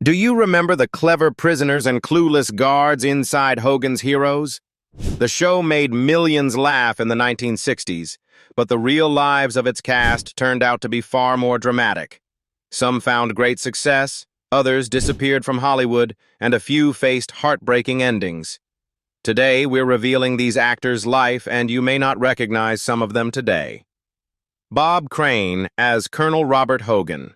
Do you remember the clever prisoners and clueless guards inside Hogan's Heroes? The show made millions laugh in the 1960s, but the real lives of its cast turned out to be far more dramatic. Some found great success, others disappeared from Hollywood, and a few faced heartbreaking endings. Today, we're revealing these actors' life, and you may not recognize some of them today. Bob Crane as Colonel Robert Hogan.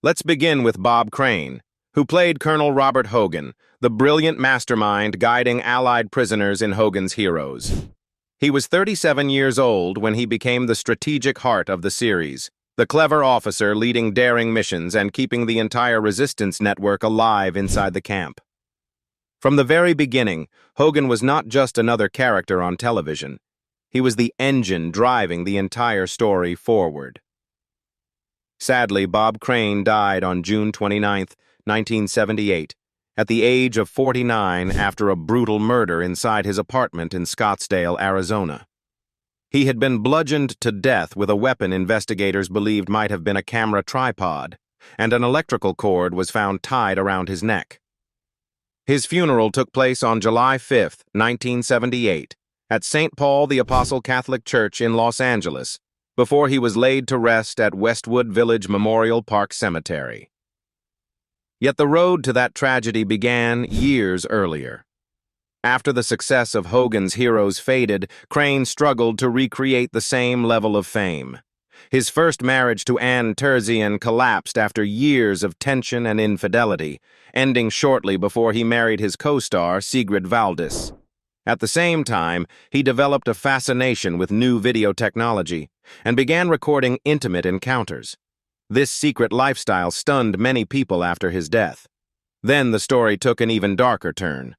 Let's begin with Bob Crane, who played Colonel Robert Hogan, the brilliant mastermind guiding Allied prisoners in Hogan's Heroes. He was 37 years old when he became the strategic heart of the series, the clever officer leading daring missions and keeping the entire resistance network alive inside the camp. From the very beginning, Hogan was not just another character on television. He was the engine driving the entire story forward. Sadly, Bob Crane died on June 29, 1978, at the age of 49 after a brutal murder inside his apartment in Scottsdale, Arizona. He had been bludgeoned to death with a weapon investigators believed might have been a camera tripod, and an electrical cord was found tied around his neck. His funeral took place on July 5, 1978, at St. Paul the Apostle Catholic Church in Los Angeles, before he was laid to rest at Westwood Village Memorial Park Cemetery. Yet the road to that tragedy began years earlier. After the success of Hogan's Heroes faded, Crane struggled to recreate the same level of fame. His first marriage to Ann Terzian collapsed after years of tension and infidelity, ending shortly before he married his co-star, Sigrid Valdis. At the same time, he developed a fascination with new video technology and began recording intimate encounters. This secret lifestyle stunned many people after his death. Then the story took an even darker turn.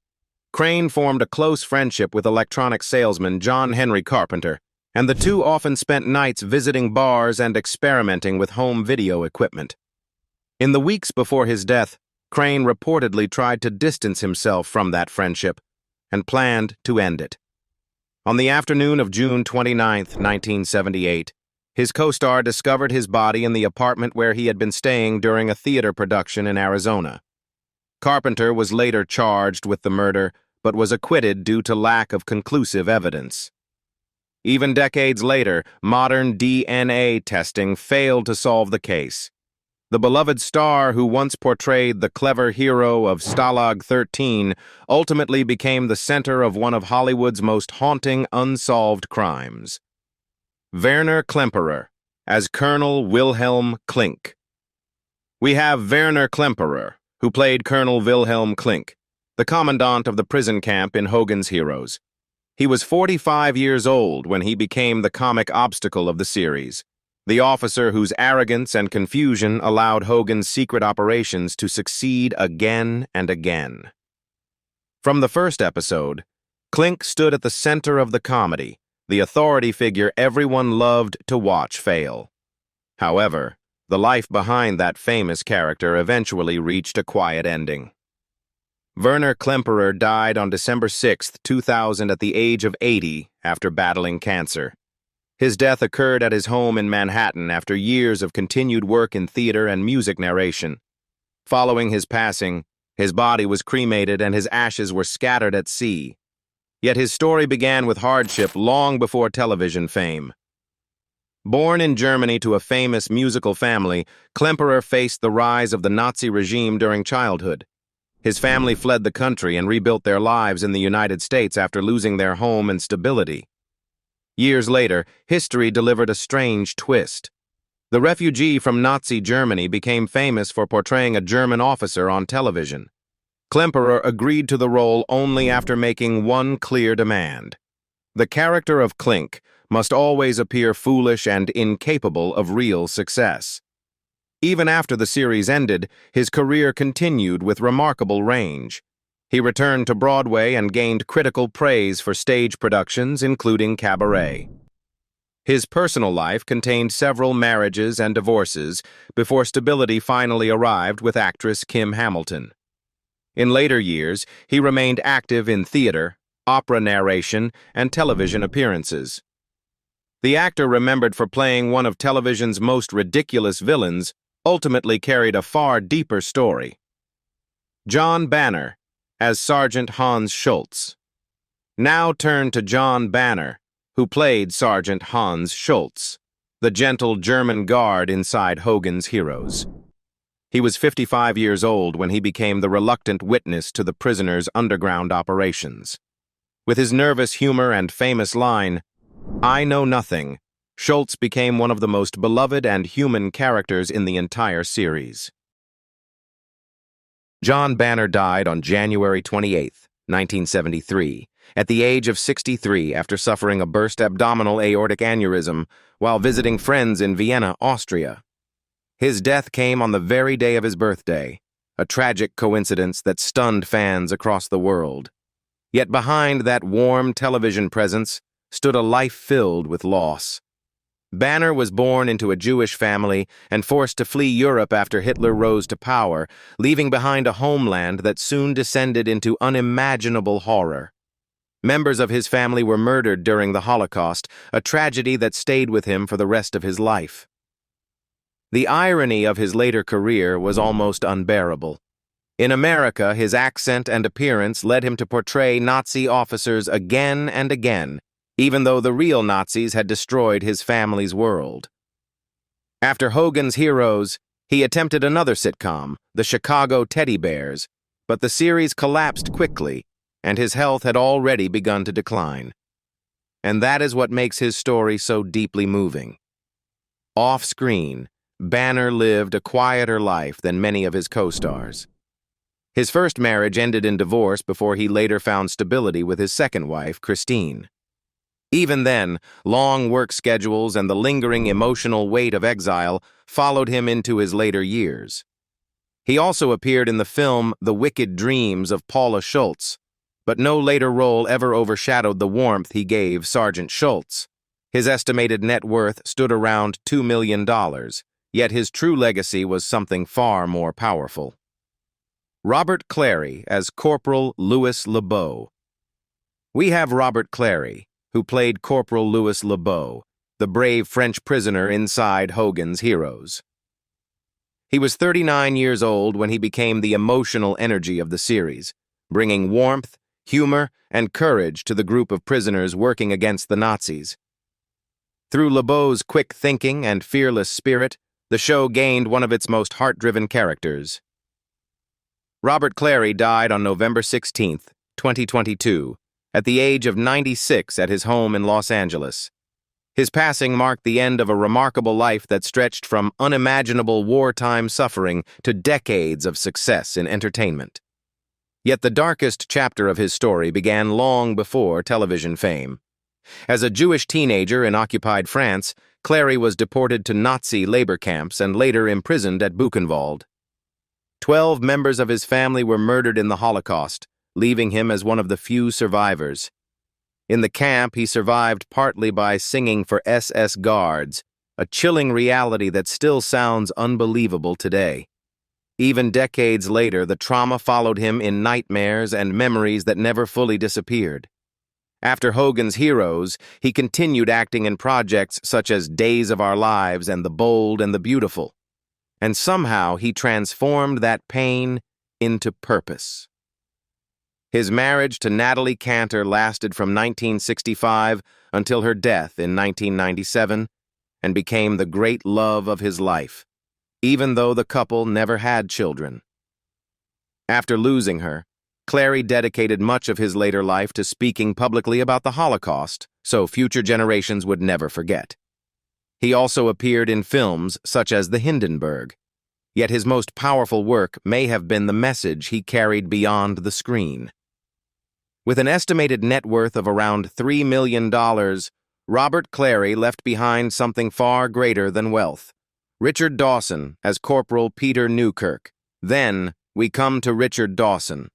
Crane formed a close friendship with electronics salesman John Henry Carpenter, and the two often spent nights visiting bars and experimenting with home video equipment. In the weeks before his death, Crane reportedly tried to distance himself from that friendship and planned to end it. On the afternoon of June 29, 1978, his co-star discovered his body in the apartment where he had been staying during a theater production in Arizona. Carpenter was later charged with the murder, but was acquitted due to lack of conclusive evidence. Even decades later, modern DNA testing failed to solve the case. The beloved star who once portrayed the clever hero of Stalag 13 ultimately became the center of one of Hollywood's most haunting unsolved crimes. Werner Klemperer as Colonel Wilhelm Klink. We have Werner Klemperer, who played Colonel Wilhelm Klink, the commandant of the prison camp in Hogan's Heroes. He was 45 years old when he became the comic obstacle of the series, the officer whose arrogance and confusion allowed Hogan's secret operations to succeed again and again. From the first episode, Klink stood at the center of the comedy, the authority figure everyone loved to watch fail. However, the life behind that famous character eventually reached a quiet ending. Werner Klemperer died on December 6, 2000 at the age of 80 after battling cancer. His death occurred at his home in Manhattan after years of continued work in theater and music narration. Following his passing, his body was cremated and his ashes were scattered at sea. Yet his story began with hardship long before television fame. Born in Germany to a famous musical family, Klemperer faced the rise of the Nazi regime during childhood. His family fled the country and rebuilt their lives in the United States after losing their home and stability. Years later, history delivered a strange twist. The refugee from Nazi Germany became famous for portraying a German officer on television. Klemperer agreed to the role only after making one clear demand. The character of Klink must always appear foolish and incapable of real success. Even after the series ended, his career continued with remarkable range. He returned to Broadway and gained critical praise for stage productions, including Cabaret. His personal life contained several marriages and divorces before stability finally arrived with actress Kim Hamilton. In later years, he remained active in theater, opera narration, and television appearances. The actor remembered for playing one of television's most ridiculous villains, ultimately carried a far deeper story. John Banner, as Sergeant Hans Schultz. Now turn to John Banner, who played Sergeant Hans Schultz, the gentle German guard inside Hogan's Heroes. He was 55 years old when he became the reluctant witness to the prisoners' underground operations. With his nervous humor and famous line, "I know nothing," Schultz became one of the most beloved and human characters in the entire series. John Banner died on January 28, 1973, at the age of 63 after suffering a burst abdominal aortic aneurysm while visiting friends in Vienna, Austria. His death came on the very day of his birthday, a tragic coincidence that stunned fans across the world. Yet behind that warm television presence stood a life filled with loss. Banner was born into a Jewish family and forced to flee Europe after Hitler rose to power, leaving behind a homeland that soon descended into unimaginable horror. Members of his family were murdered during the Holocaust, a tragedy that stayed with him for the rest of his life. The irony of his later career was almost unbearable. In America, his accent and appearance led him to portray Nazi officers again and again, even though the real Nazis had destroyed his family's world. After Hogan's Heroes, he attempted another sitcom, The Chicago Teddy Bears, but the series collapsed quickly, and his health had already begun to decline. And that is what makes his story so deeply moving. Off-screen, Banner lived a quieter life than many of his co-stars. His first marriage ended in divorce before he later found stability with his second wife, Christine. Even then, long work schedules and the lingering emotional weight of exile followed him into his later years. He also appeared in the film The Wicked Dreams of Paula Schultz, but no later role ever overshadowed the warmth he gave Sergeant Schultz. His estimated net worth stood around $2 million, yet his true legacy was something far more powerful. Robert Clary as Corporal Louis Lebeau. We have Robert Clary, who played Corporal Louis Lebeau, the brave French prisoner inside Hogan's Heroes. He was 39 years old when he became the emotional energy of the series, bringing warmth, humor, and courage to the group of prisoners working against the Nazis. Through Lebeau's quick thinking and fearless spirit, the show gained one of its most heart-driven characters. Robert Clary died on November 16, 2022, at the age of 96 at his home in Los Angeles. His passing marked the end of a remarkable life that stretched from unimaginable wartime suffering to decades of success in entertainment. Yet the darkest chapter of his story began long before television fame. As a Jewish teenager in occupied France, Clary was deported to Nazi labor camps and later imprisoned at Buchenwald. 12 members of his family were murdered in the Holocaust, leaving him as one of the few survivors. In the camp, he survived partly by singing for SS guards, a chilling reality that still sounds unbelievable today. Even decades later, the trauma followed him in nightmares and memories that never fully disappeared. After Hogan's Heroes, he continued acting in projects such as Days of Our Lives and The Bold and the Beautiful. And somehow he transformed that pain into purpose. His marriage to Natalie Cantor lasted from 1965 until her death in 1997 and became the great love of his life, even though the couple never had children. After losing her, Clary dedicated much of his later life to speaking publicly about the Holocaust, so future generations would never forget. He also appeared in films such as The Hindenburg, yet his most powerful work may have been the message he carried beyond the screen. With an estimated net worth of around $3 million, Robert Clary left behind something far greater than wealth. Richard Dawson as Corporal Peter Newkirk. Then we come to Richard Dawson,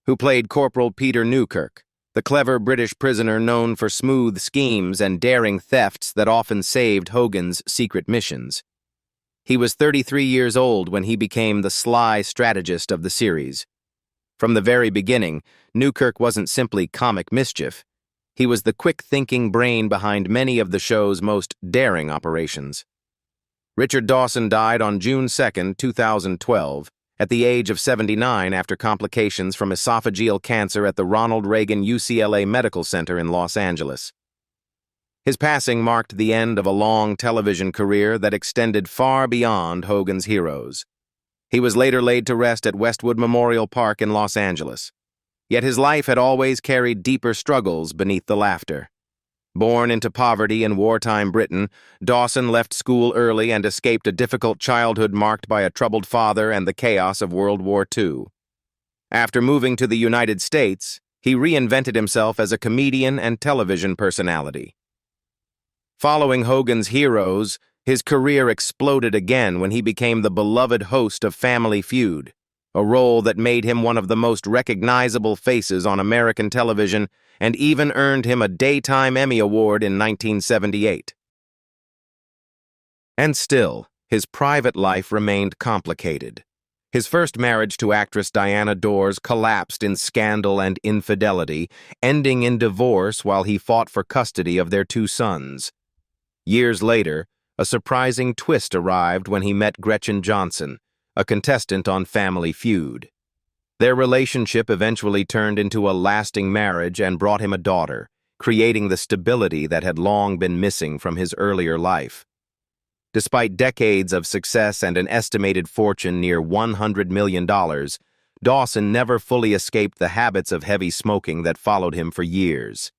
who played Corporal Peter Newkirk, the clever British prisoner known for smooth schemes and daring thefts that often saved Hogan's secret missions. He was 33 years old when he became the sly strategist of the series. From the very beginning, Newkirk wasn't simply comic mischief. He was the quick-thinking brain behind many of the show's most daring operations. Richard Dawson died on June 2, 2012, at the age of 79 after complications from esophageal cancer at the Ronald Reagan UCLA Medical Center in Los Angeles. His passing marked the end of a long television career that extended far beyond Hogan's Heroes. He was later laid to rest at Westwood Memorial Park in Los Angeles. Yet his life had always carried deeper struggles beneath the laughter. Born into poverty in wartime Britain, Dawson left school early and escaped a difficult childhood marked by a troubled father and the chaos of World War II. After moving to the United States, he reinvented himself as a comedian and television personality. Following Hogan's Heroes, his career exploded again when he became the beloved host of Family Feud, a role that made him one of the most recognizable faces on American television and even earned him a Daytime Emmy Award in 1978. And still, his private life remained complicated. His first marriage to actress Diana Dors collapsed in scandal and infidelity, ending in divorce while he fought for custody of their 2 sons. Years later, a surprising twist arrived when he met Gretchen Johnson, a contestant on Family Feud. Their relationship eventually turned into a lasting marriage and brought him a daughter, creating the stability that had long been missing from his earlier life. Despite decades of success and an estimated fortune near $100 million, Dawson never fully escaped the habits of heavy smoking that followed him for years.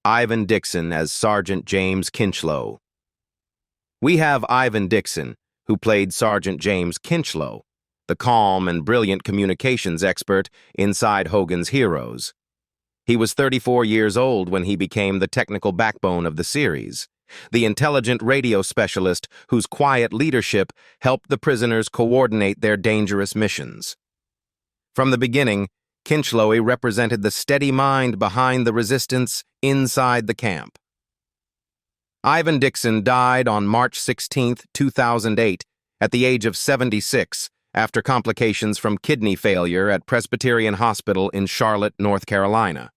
Ivan Dixon as Sergeant James Kinchlow. We have Ivan Dixon, who played Sergeant James Kinchlow, the calm and brilliant communications expert inside Hogan's Heroes. He was 34 years old when he became the technical backbone of the series, the intelligent radio specialist whose quiet leadership helped the prisoners coordinate their dangerous missions. From the beginning, Kinchlow represented the steady mind behind the resistance inside the camp. Ivan Dixon died on March 16, 2008, at the age of 76, after complications from kidney failure at Presbyterian Hospital in Charlotte, North Carolina.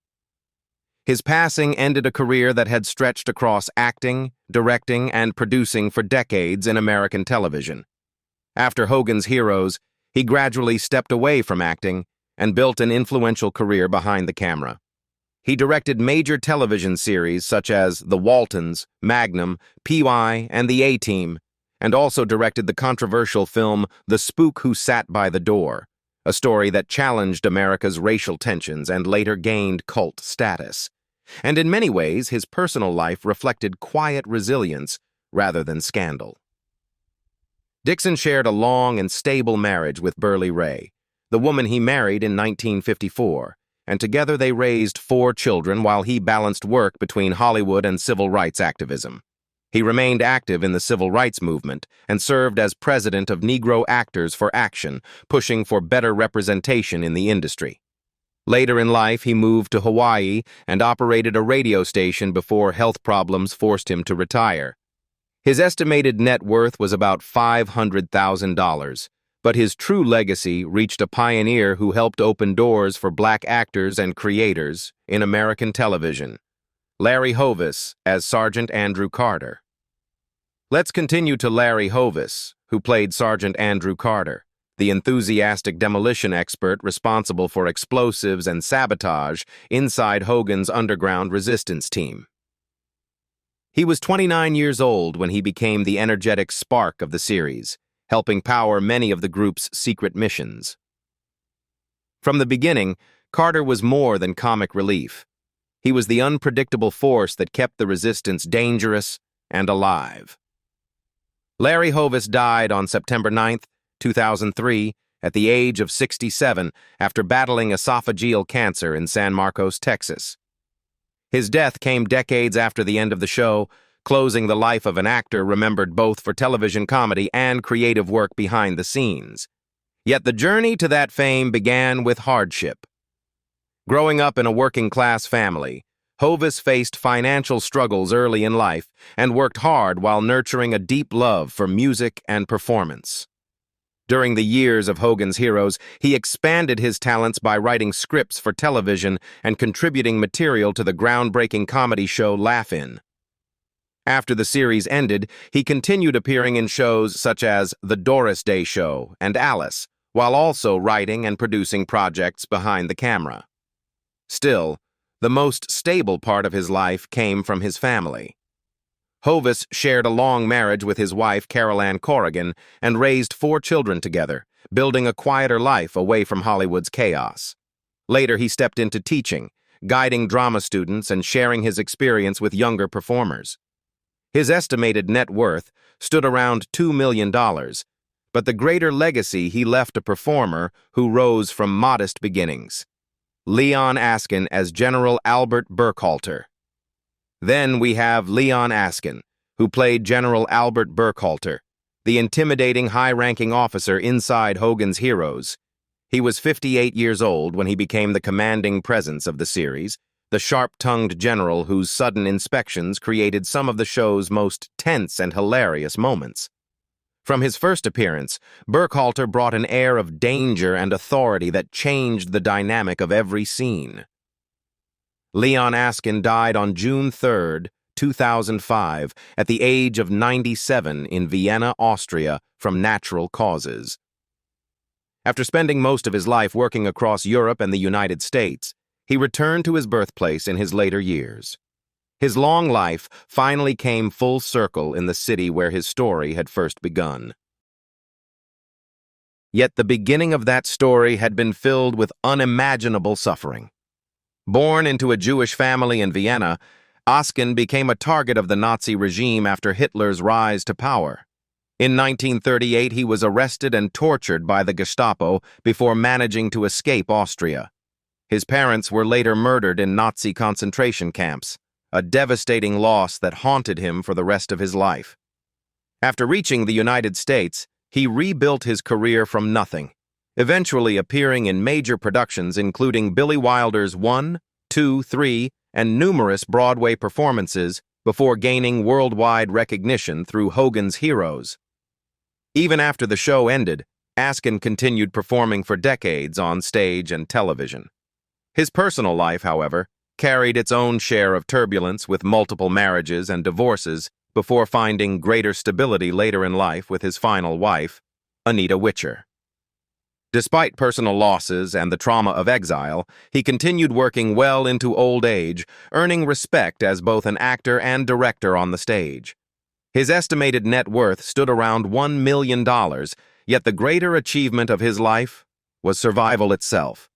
His passing ended a career that had stretched across acting, directing, and producing for decades in American television. After Hogan's Heroes, he gradually stepped away from acting and built an influential career behind the camera. He directed major television series such as The Waltons, Magnum, PY, and The A-Team, and also directed the controversial film The Spook Who Sat by the Door, a story that challenged America's racial tensions and later gained cult status. And in many ways, his personal life reflected quiet resilience rather than scandal. Dixon shared a long and stable marriage with Burley Ray, the woman he married in 1954, and together they raised 4 children while he balanced work between Hollywood and civil rights activism. He remained active in the civil rights movement and served as president of Negro Actors for Action, pushing for better representation in the industry. Later in life, he moved to Hawaii and operated a radio station before health problems forced him to retire. His estimated net worth was about $500,000, but his true legacy reached a pioneer who helped open doors for black actors and creators in American television, Larry Hovis as Sergeant Andrew Carter. Let's continue to Larry Hovis, who played Sergeant Andrew Carter, the enthusiastic demolition expert responsible for explosives and sabotage inside Hogan's underground resistance team. He was 29 years old when he became the energetic spark of the series, helping power many of the group's secret missions. From the beginning, Carter was more than comic relief. He was the unpredictable force that kept the resistance dangerous and alive. Larry Hovis died on September 9, 2003, at the age of 67 after battling esophageal cancer in San Marcos, Texas. His death came decades after the end of the show, closing the life of an actor remembered both for television comedy and creative work behind the scenes. Yet the journey to that fame began with hardship. Growing up in a working-class family, Hovis faced financial struggles early in life and worked hard while nurturing a deep love for music and performance. During the years of Hogan's Heroes, he expanded his talents by writing scripts for television and contributing material to the groundbreaking comedy show Laugh-In. After the series ended, he continued appearing in shows such as The Doris Day Show and Alice, while also writing and producing projects behind the camera. Still, the most stable part of his life came from his family. Hovis shared a long marriage with his wife, Carol Ann Corrigan, and raised 4 children together, building a quieter life away from Hollywood's chaos. Later, he stepped into teaching, guiding drama students and sharing his experience with younger performers. His estimated net worth stood around $2 million, but the greater legacy he left a performer who rose from modest beginnings. Leon Askin as General Albert Burkhalter. Then we have Leon Askin, who played General Albert Burkhalter, the intimidating high-ranking officer inside Hogan's Heroes. He was 58 years old when he became the commanding presence of the series, the sharp-tongued general whose sudden inspections created some of the show's most tense and hilarious moments. From his first appearance, Burkhalter brought an air of danger and authority that changed the dynamic of every scene. Leon Askin died on June 3, 2005, at the age of 97 in Vienna, Austria, from natural causes. After spending most of his life working across Europe and the United States, he returned to his birthplace in his later years. His long life finally came full circle in the city where his story had first begun. Yet the beginning of that story had been filled with unimaginable suffering. Born into a Jewish family in Vienna, Askin became a target of the Nazi regime after Hitler's rise to power. In 1938, he was arrested and tortured by the Gestapo before managing to escape Austria. His parents were later murdered in Nazi concentration camps, a devastating loss that haunted him for the rest of his life. After reaching the United States, he rebuilt his career from nothing, eventually appearing in major productions including Billy Wilder's 1, 2, 3, and numerous Broadway performances before gaining worldwide recognition through Hogan's Heroes. Even after the show ended, Askin continued performing for decades on stage and television. His personal life, however, carried its own share of turbulence with multiple marriages and divorces before finding greater stability later in life with his final wife, Anita Witcher. Despite personal losses and the trauma of exile, he continued working well into old age, earning respect as both an actor and director on the stage. His estimated net worth stood around $1 million, yet the greater achievement of his life was survival itself.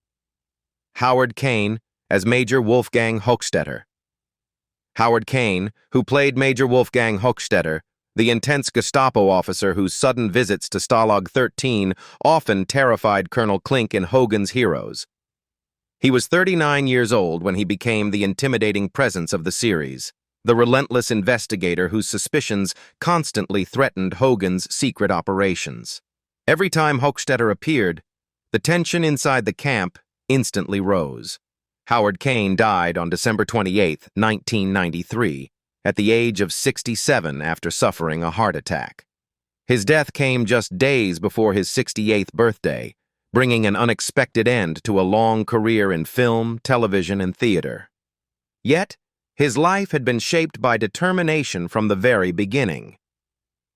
Howard Caine as Major Wolfgang Hochstetter. Howard Caine, who played Major Wolfgang Hochstetter, the intense Gestapo officer whose sudden visits to Stalag 13 often terrified Colonel Klink in Hogan's Heroes. He was 39 years old when he became the intimidating presence of the series, the relentless investigator whose suspicions constantly threatened Hogan's secret operations. Every time Hochstetter appeared, the tension inside the camp instantly rose. Howard Caine died on December 28, 1993, at the age of 67 after suffering a heart attack. His death came just days before his 68th birthday, bringing an unexpected end to a long career in film, television, and theater. Yet, his life had been shaped by determination from the very beginning.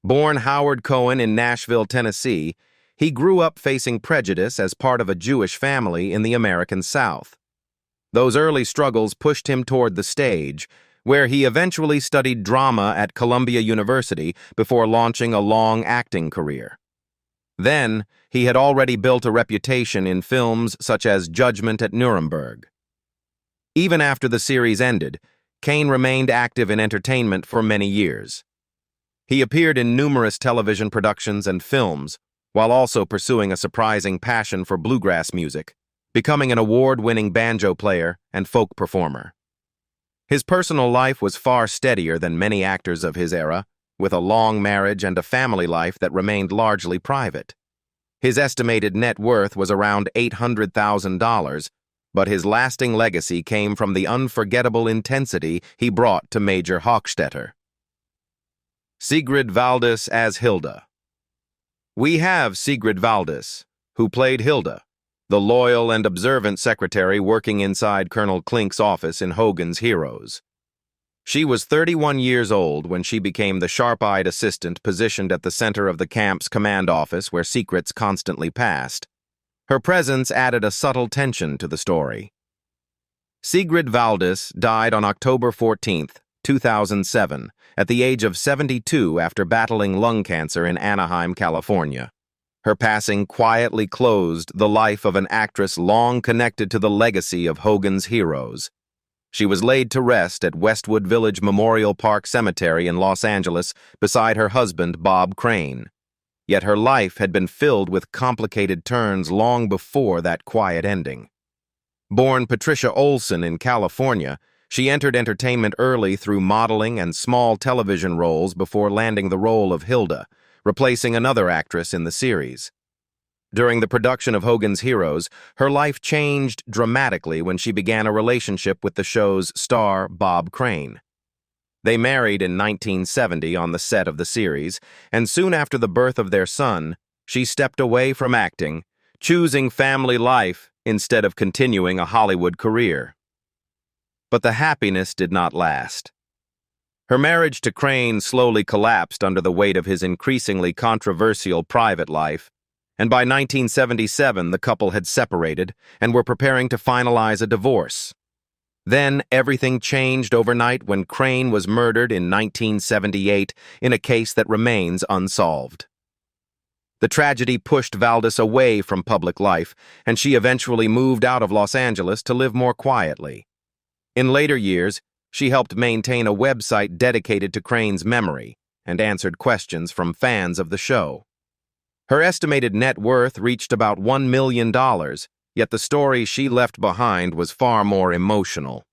Born Howard Cohen in Nashville, Tennessee, he grew up facing prejudice as part of a Jewish family in the American South. Those early struggles pushed him toward the stage, where he eventually studied drama at Columbia University before launching a long acting career. Then, he had already built a reputation in films such as Judgment at Nuremberg. Even after the series ended, Caine remained active in entertainment for many years. He appeared in numerous television productions and films, while also pursuing a surprising passion for bluegrass music, becoming an award-winning banjo player and folk performer. His personal life was far steadier than many actors of his era, with a long marriage and a family life that remained largely private. His estimated net worth was around $800,000, but his lasting legacy came from the unforgettable intensity he brought to Major Hochstetter. Sigrid Valdis as Hilda. We have Sigrid Valdis, who played Hilda, the loyal and observant secretary working inside Colonel Klink's office in Hogan's Heroes. She was 31 years old when she became the sharp-eyed assistant positioned at the center of the camp's command office where secrets constantly passed. Her presence added a subtle tension to the story. Sigrid Valdis died on October 14, 2007, at the age of 72 after battling lung cancer in Anaheim, California. Her passing quietly closed the life of an actress long connected to the legacy of Hogan's heroes. She was laid to rest at Westwood Village Memorial Park Cemetery in Los Angeles beside her husband, Bob Caine. Yet her life had been filled with complicated turns long before that quiet ending. Born Patricia Olson in California, she entered entertainment early through modeling and small television roles before landing the role of Hilda, replacing another actress in the series. During the production of Hogan's Heroes, her life changed dramatically when she began a relationship with the show's star, Bob Caine. They married in 1970 on the set of the series, and soon after the birth of their son, she stepped away from acting, choosing family life instead of continuing a Hollywood career. But the happiness did not last. Her marriage to Caine slowly collapsed under the weight of his increasingly controversial private life, and by 1977 the couple had separated and were preparing to finalize a divorce. Then everything changed overnight when Caine was murdered in 1978 in a case that remains unsolved. The tragedy pushed Valdis away from public life, and she eventually moved out of Los Angeles to live more quietly. In later years, she helped maintain a website dedicated to Caine's memory and answered questions from fans of the show. Her estimated net worth reached about $1 million, yet the story she left behind was far more emotional.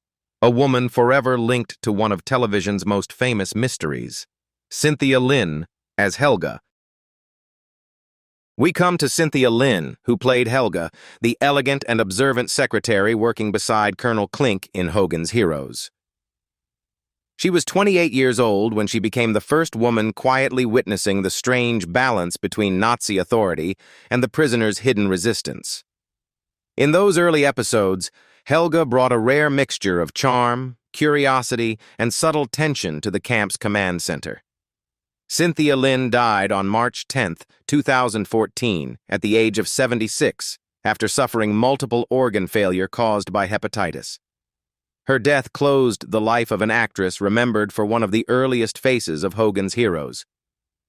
A woman forever linked to one of television's most famous mysteries, Cynthia Lynn as Helga. We come to Cynthia Lynn, who played Helga, the elegant and observant secretary working beside Colonel Klink in Hogan's Heroes. She was 28 years old when she became the first woman quietly witnessing the strange balance between Nazi authority and the prisoners' hidden resistance. In those early episodes, Helga brought a rare mixture of charm, curiosity, and subtle tension to the camp's command center. Cynthia Lynn died on March 10, 2014, at the age of 76, after suffering multiple organ failure caused by hepatitis. Her death closed the life of an actress remembered for one of the earliest faces of Hogan's Heroes.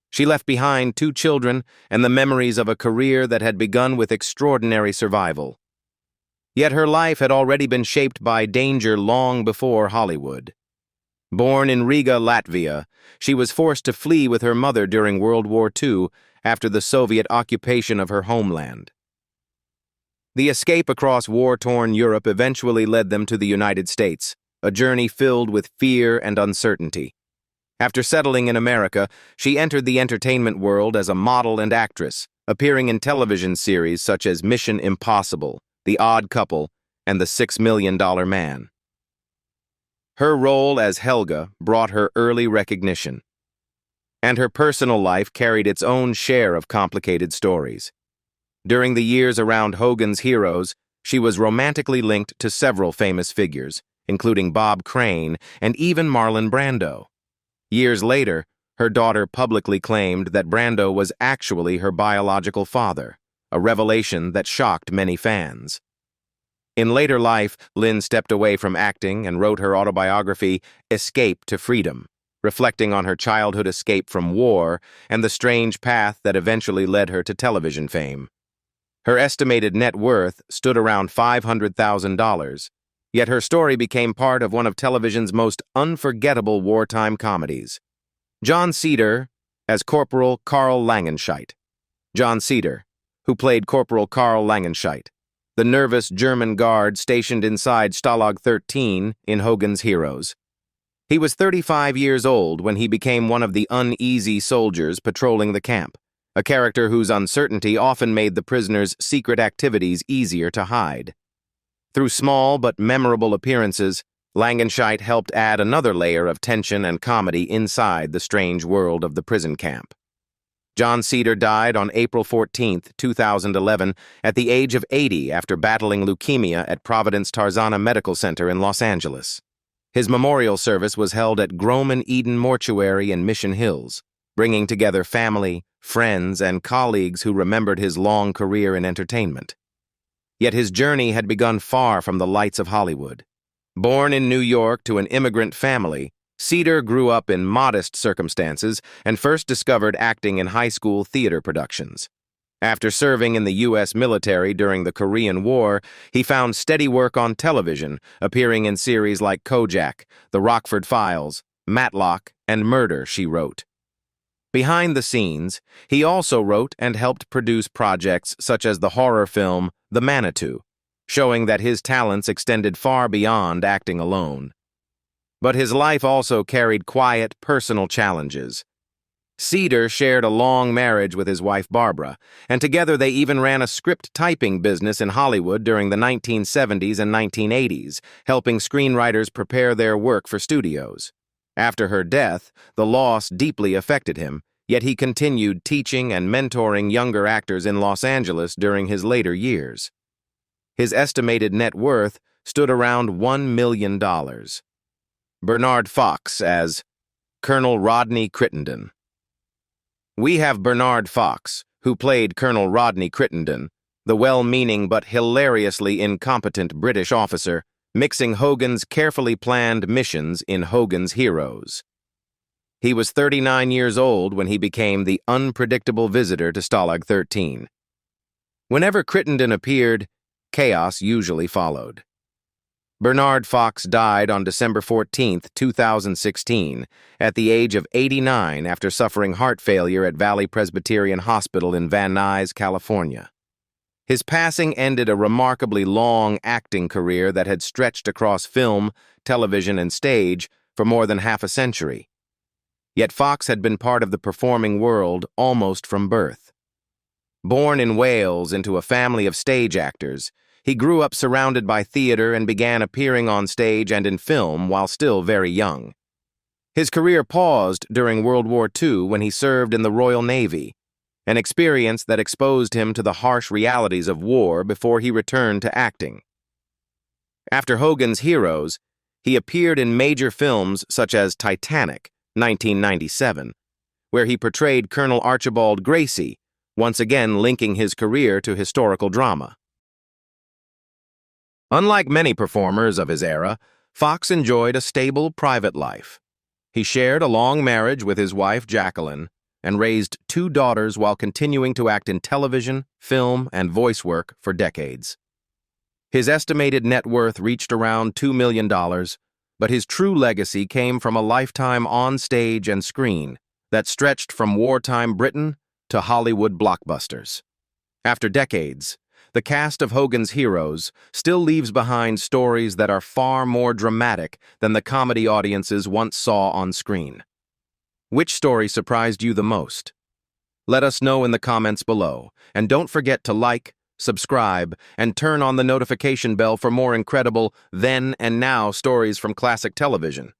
She left behind 2 children and the memories of a career that had begun with extraordinary survival. Yet her life had already been shaped by danger long before Hollywood. Born in Riga, Latvia, she was forced to flee with her mother during World War II after the Soviet occupation of her homeland. The escape across war-torn Europe eventually led them to the United States, a journey filled with fear and uncertainty. After settling in America, she entered the entertainment world as a model and actress, appearing in television series such as Mission Impossible, The Odd Couple, and The $6 Million Man. Her role as Helga brought her early recognition, and her personal life carried its own share of complicated stories. During the years around Hogan's Heroes, she was romantically linked to several famous figures, including Bob Caine and even Marlon Brando. Years later, her daughter publicly claimed that Brando was actually her biological father, a revelation that shocked many fans. In later life, Lynn stepped away from acting and wrote her autobiography, Escape to Freedom, reflecting on her childhood escape from war and the strange path that eventually led her to television fame. Her estimated net worth stood around $500,000, yet her story became part of one of television's most unforgettable wartime comedies. John Cedar as Corporal Karl Langenscheidt. John Cedar, who played Corporal Karl Langenscheidt, the nervous German guard stationed inside Stalag 13 in Hogan's Heroes. He was 35 years old when he became one of the uneasy soldiers patrolling the camp, a character whose uncertainty often made the prisoners' secret activities easier to hide. Through small but memorable appearances, Langenscheidt helped add another layer of tension and comedy inside the strange world of the prison camp. John Cedar died on April 14, 2011, at the age of 80 after battling leukemia at Providence Tarzana Medical Center in Los Angeles. His memorial service was held at Groman Eden Mortuary in Mission Hills, bringing together family, friends, and colleagues who remembered his long career in entertainment. Yet his journey had begun far from the lights of Hollywood. Born in New York to an immigrant family, Cedar grew up in modest circumstances and first discovered acting in high school theater productions. After serving in the U.S. military during the Korean War, he found steady work on television, appearing in series like Kojak, The Rockford Files, Matlock, and Murder, She Wrote. Behind the scenes, he also wrote and helped produce projects such as the horror film The Manitou, showing that his talents extended far beyond acting alone. But his life also carried quiet, personal challenges. Cedar shared a long marriage with his wife Barbara, and together they even ran a script typing business in Hollywood during the 1970s and 1980s, helping screenwriters prepare their work for studios. After her death, the loss deeply affected him, yet he continued teaching and mentoring younger actors in Los Angeles during his later years. His estimated net worth stood around $1 million. Bernard Fox as Colonel Rodney Crittenden. We have Bernard Fox, who played Colonel Rodney Crittenden, the well-meaning but hilariously incompetent British officer, mixing Hogan's carefully planned missions in Hogan's Heroes. He was 39 years old when he became the unpredictable visitor to Stalag 13. Whenever Crittenden appeared, chaos usually followed. Bernard Fox died on December 14, 2016, at the age of 89 after suffering heart failure at Valley Presbyterian Hospital in Van Nuys, California. His passing ended a remarkably long acting career that had stretched across film, television, and stage for more than half a century. Yet Fox had been part of the performing world almost from birth. Born in Wales into a family of stage actors, he grew up surrounded by theater and began appearing on stage and in film while still very young. His career paused during World War II when he served in the Royal Navy, an experience that exposed him to the harsh realities of war before he returned to acting. After Hogan's Heroes, he appeared in major films such as Titanic, 1997, where he portrayed Colonel Archibald Gracie, once again linking his career to historical drama. Unlike many performers of his era, Fox enjoyed a stable private life. He shared a long marriage with his wife Jacqueline and raised 2 daughters while continuing to act in television, film, and voice work for decades. His estimated net worth reached around $2 million, but his true legacy came from a lifetime on stage and screen that stretched from wartime Britain to Hollywood blockbusters. After decades, the cast of Hogan's Heroes still leaves behind stories that are far more dramatic than the comedy audiences once saw on screen. Which story surprised you the most? Let us know in the comments below, and don't forget to like, subscribe, and turn on the notification bell for more incredible then and now stories from classic television.